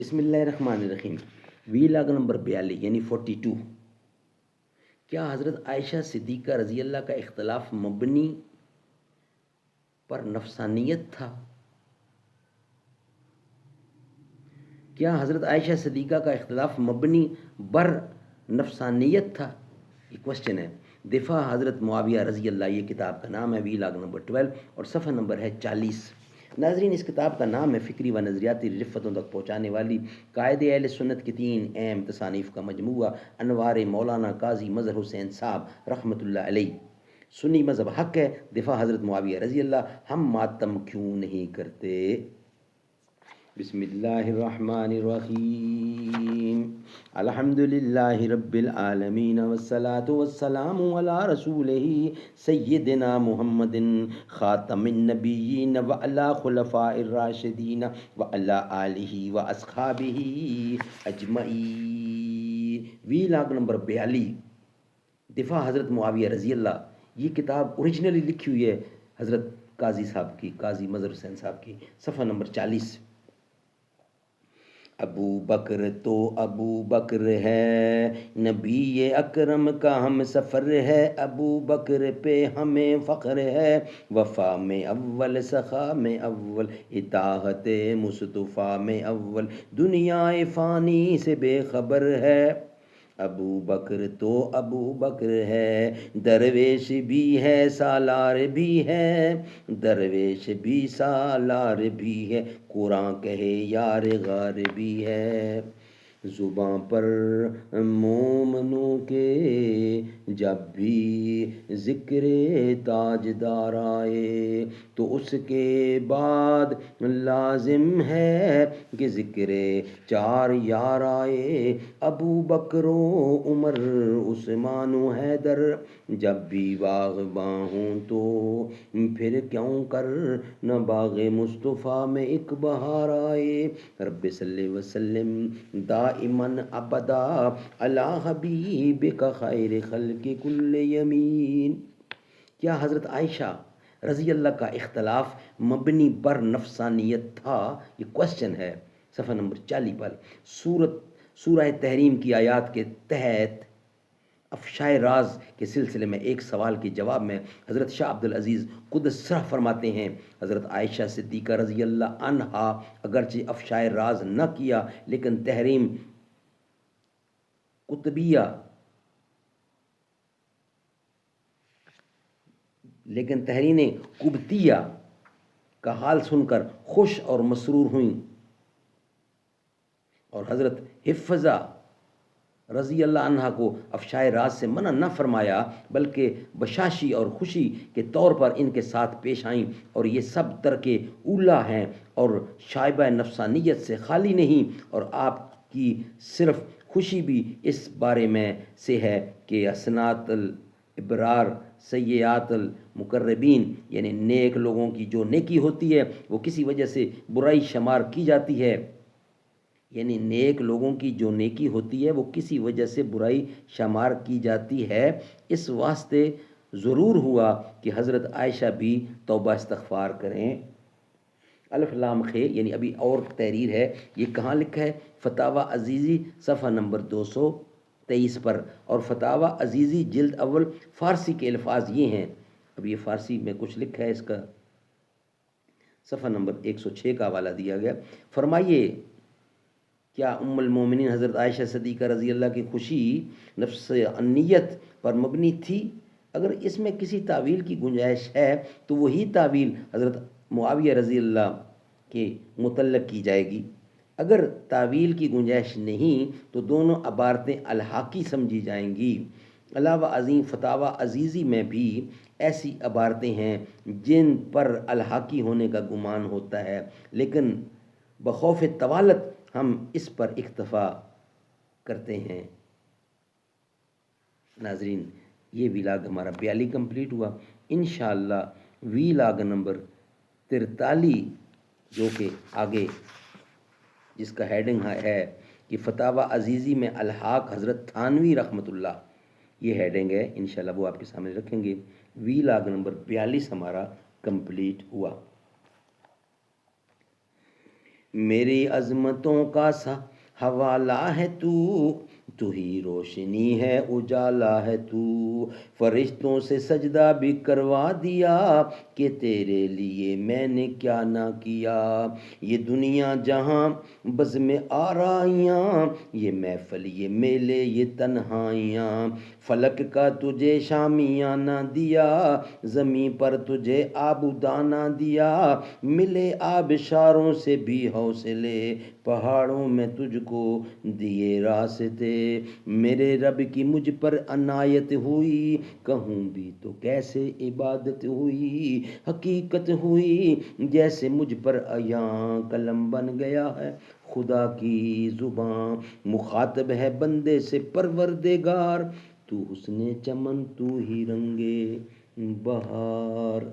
بسم اللہ الرحمن الرحیم۔ ویلاگ نمبر 42 یعنی 42۔ کیا حضرت عائشہ صدیقہ رضی اللہ کا اختلاف مبنی پر نفسانیت تھا؟ کیا حضرت عائشہ صدیقہ کا اختلاف مبنی بر نفسانیت تھا؟ یہ کوشچن ہے۔ دفاع حضرت معاویہ رضی اللہ، یہ کتاب کا نام ہے، ویلاگ نمبر 12 اور صفحہ نمبر ہے 40۔ ناظرین، اس کتاب کا نام ہے فکری و نظریاتی رفتوں تک پہنچانے والی قائد اہل سنت کی 3 اہم تصانیف کا مجموعہ، انوار مولانا قاضی مظہر حسین صاحب رحمۃ اللہ علیہ۔ سنی مذہب حق ہے، دفاع حضرت معاویہ رضی اللہ، ہم ماتم کیوں نہیں کرتے؟ بسم اللہ الرحمن الرحیم۔ الحمد للہ رب العالمین والصلاة والسلام علی رسولہ سیدنا محمد خاتم النبیین وعلی خلفاء الراشدین وعلی آلہ واصحابہ اجمعین۔ ویلاگ نمبر 42، دفاع حضرت معاویہ رضی اللہ۔ یہ کتاب اوریجنلی لکھی ہوئی ہے حضرت قاضی صاحب کی، قاضی مظہر حسین صاحب کی، صفحہ نمبر 40۔ ابو بکر تو ابو بکر ہے، نبی اکرم کا ہم سفر ہے، ابو بکر پہ ہمیں فخر ہے، وفا میں اول، سخا میں اول، اطاعت مصطفیٰ میں اول، دنیا فانی سے بے خبر ہے۔ ابو بکر تو ابو بکر ہے، درویش بھی ہے سالار بھی ہے، درویش بھی سالار بھی ہے، قرآن کہے یار غار بھی ہے۔ زباں پر مومنوں کے جب بھی ذکر تاجدار آئے، تو اس کے بعد لازم ہے کہ ذکر 4 یار آئے، ابو بکر و عمر عثمان و حیدر، جب بھی باغباں ہوں تو پھر کیوں کر نہ باغ مصطفیٰ میں ایک بہار آئے۔ رب صلی وسلم دائماً ابدا علی حبیبک خیر خلق کل یمین۔ کیا حضرت عائشہ رضی اللہ کا اختلاف مبنی بر نفسانیت تھا؟ یہ کوشچن ہے، صفحہ نمبر 40 پر۔ سورہ تحریم کی آیات کے تحت افشائے راز کے سلسلے میں ایک سوال کے جواب میں حضرت شاہ عبد العزیز قدس سرہ فرماتے ہیں، حضرت عائشہ صدیقہ رضی اللہ عنہا اگرچہ افشائے راز نہ کیا، لیکن تحریم قبطیہ کا حال سن کر خوش اور مسرور ہوئیں، اور حضرت حفظہ رضی اللہ عنہ کو افشائے راز سے منع نہ فرمایا، بلکہ بشاشی اور خوشی کے طور پر ان کے ساتھ پیش آئیں، اور یہ سب ترک اولا ہیں اور شائبہ نفسانیت سے خالی نہیں، اور آپ کی صرف خوشی بھی اس بارے میں سے ہے کہ حسنات الابرار سیئات المقربین، یعنی نیک لوگوں کی جو نیکی ہوتی ہے وہ کسی وجہ سے برائی شمار کی جاتی ہے، یعنی نیک لوگوں کی جو نیکی ہوتی ہے وہ کسی وجہ سے برائی شمار کی جاتی ہے۔ اس واسطے ضرور ہوا کہ حضرت عائشہ بھی توبہ استغفار کریں۔ الف لام خ، یعنی ابھی اور تحریر ہے، یہ کہاں لکھا ہے؟ فتاوی عزیزی صفحہ نمبر 223 پر، اور فتاوی عزیزی جلد اول، فارسی کے الفاظ یہ ہیں، اب یہ فارسی میں کچھ لکھا ہے، اس کا صفحہ نمبر 106 کا حوالہ دیا گیا۔ فرمائیے، کیا ام المومنین حضرت عائشہ صدیقہ رضی اللہ کی خوشی نفسانیت پر مبنی تھی؟ اگر اس میں کسی تعویل کی گنجائش ہے تو وہی تعویل حضرت معاویہ رضی اللہ کے متعلق کی جائے گی۔ اگر تعویل کی گنجائش نہیں تو دونوں عبارتیں الحاقی سمجھی جائیں گی۔ علاوہ ازیں فتاوی عزیزی میں بھی ایسی عبارتیں ہیں جن پر الحاقی ہونے کا گمان ہوتا ہے، لیکن بخوف طوالت ہم اس پر اکتفا کرتے ہیں۔ ناظرین، یہ ویلاگ ہمارا 42 کمپلیٹ ہوا۔ انشاءاللہ ویلاگ نمبر 43، جو کہ آگے جس کا ہیڈنگ ہے کہ فتاوی عزیزی میں الحاق حضرت تھانوی رحمۃ اللہ، یہ ہیڈنگ ہے، انشاءاللہ وہ آپ کے سامنے رکھیں گے۔ ویلاگ نمبر 42 ہمارا کمپلیٹ ہوا۔ میری عظمتوں کا سا حوالہ ہے تو ہی روشنی ہے اجالا ہے تو، فرشتوں سے سجدہ بھی کروا دیا کہ تیرے لیے میں نے کیا نہ کیا، یہ دنیا جہاں بزم آرائیاں، یہ محفل یہ میلے یہ تنہائیاں، فلک کا تجھے شامیانہ دیا، زمین پر تجھے آبودانہ دیا، ملے آبشاروں سے بھی حوصلے، پہاڑوں میں تجھ کو دیے راستے، میرے رب کی مجھ پر عنایت ہوئی، کہوں بھی تو کیسے عبادت ہوئی، حقیقت ہوئی جیسے مجھ پر عیاں، قلم بن گیا ہے خدا کی زباں، مخاطب ہے بندے سے پروردگار، تو حسن چمن تو ہی رنگے بہار۔